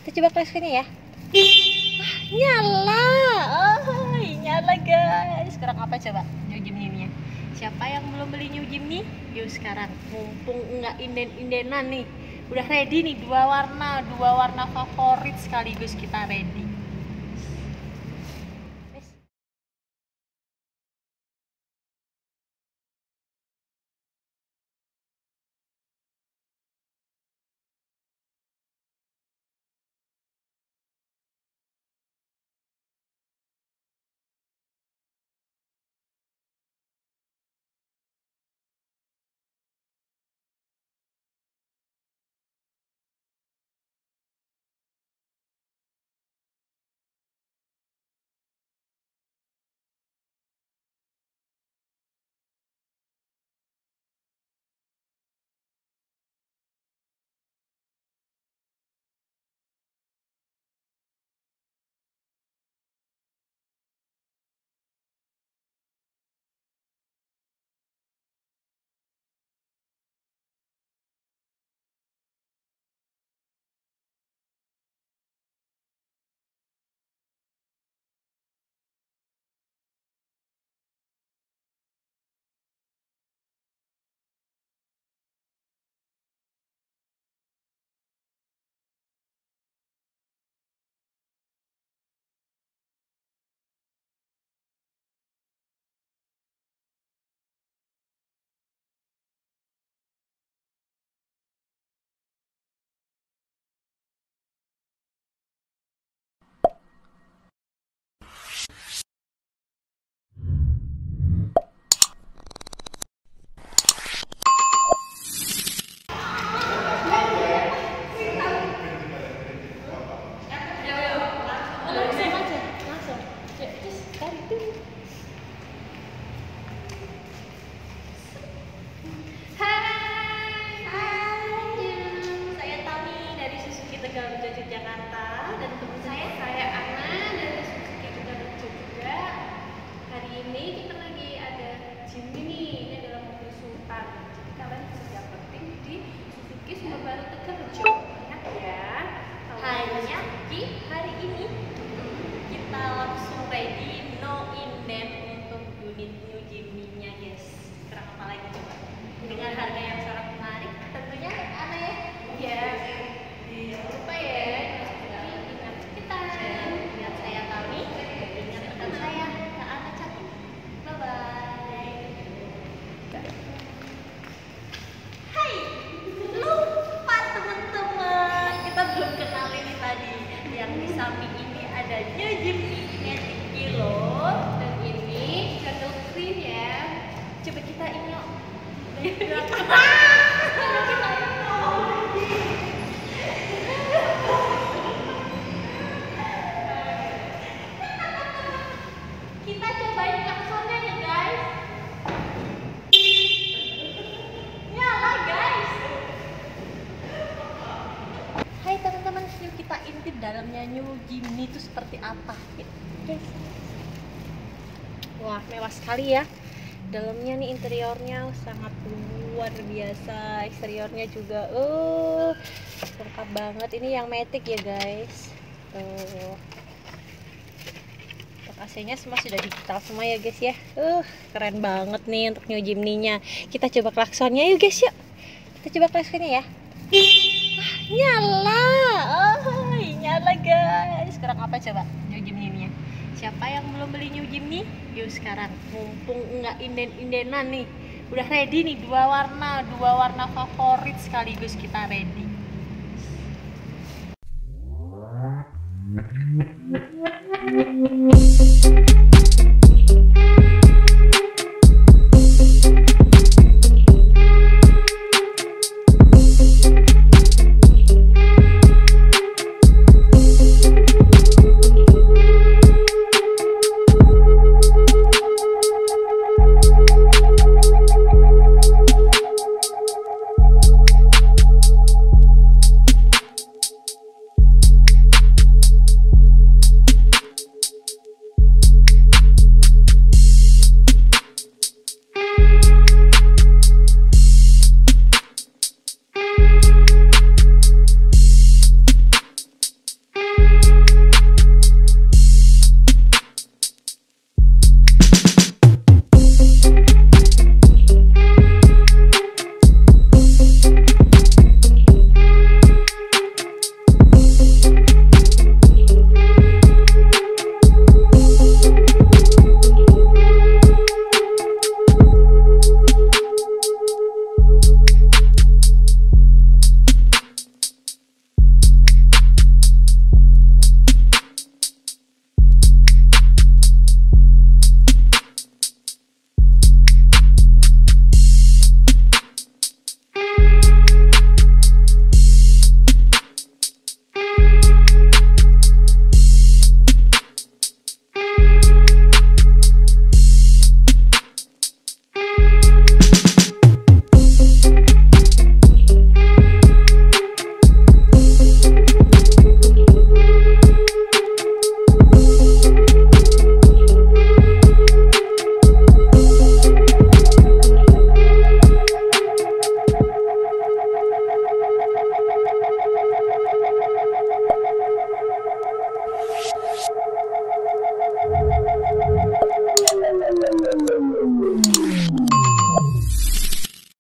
Kita coba kelaskannya ya. Nyala. Oh, nyala guys. Sekarang apa coba? New Jimny-nya. Siapa yang belum beli New Jimny? Yuk sekarang, mumpung nggak inden-indenan nih. Udah ready nih, dua warna favorit sekaligus kita ready. Jakarta, dan teman saya Anna dari Suzuki juga. Hari ini kita lagi ada Jimny nih, ini adalah mobil Sultan. Jadi kalian bisa dapetin di Suzuki Sumbaru Tegarrejo. Ingat ya. Hanya di hari ini kita langsung ready no inden untuk unit New Jimny-nya guys. Sekarang apa lagi coba? Dengan harga yang sangat menarik, tentunya Anna ya. Ya. Lupa ya, ingat kita, ingat saya Tami, ingat rekan saya Kak Ana Cantik. Bye bye. Hai, lupa teman-teman, kita belum kenal ini tadi. Yang di samping ini ada New Jimny Matic Kilo, dan ini Jungle Cream ya. Coba kita inyok. Kita cobain klaksonnya ya guys. Nyala guys. Hai teman-teman, yuk kita intip dalamnya New Jimny itu seperti apa guys. Wah, mewah sekali ya. Dalamnya nih interiornya sangat luar biasa, eksteriornya juga lengkap banget. Ini yang Matic ya guys. Tuh. AC-nya semua sudah digital semua ya guys ya. Keren banget nih untuk New Jimny-nya. Kita coba klaksonnya yuk guys yuk. Kita coba klaksonnya ya. Nyala. Oh, nyala guys. Sekarang apa coba New Jimny-nya? Siapa yang belum beli New Jimny? Yuk sekarang, mumpung nggak inden-indenan nih. Udah ready nih, dua warna favorit sekaligus kita ready.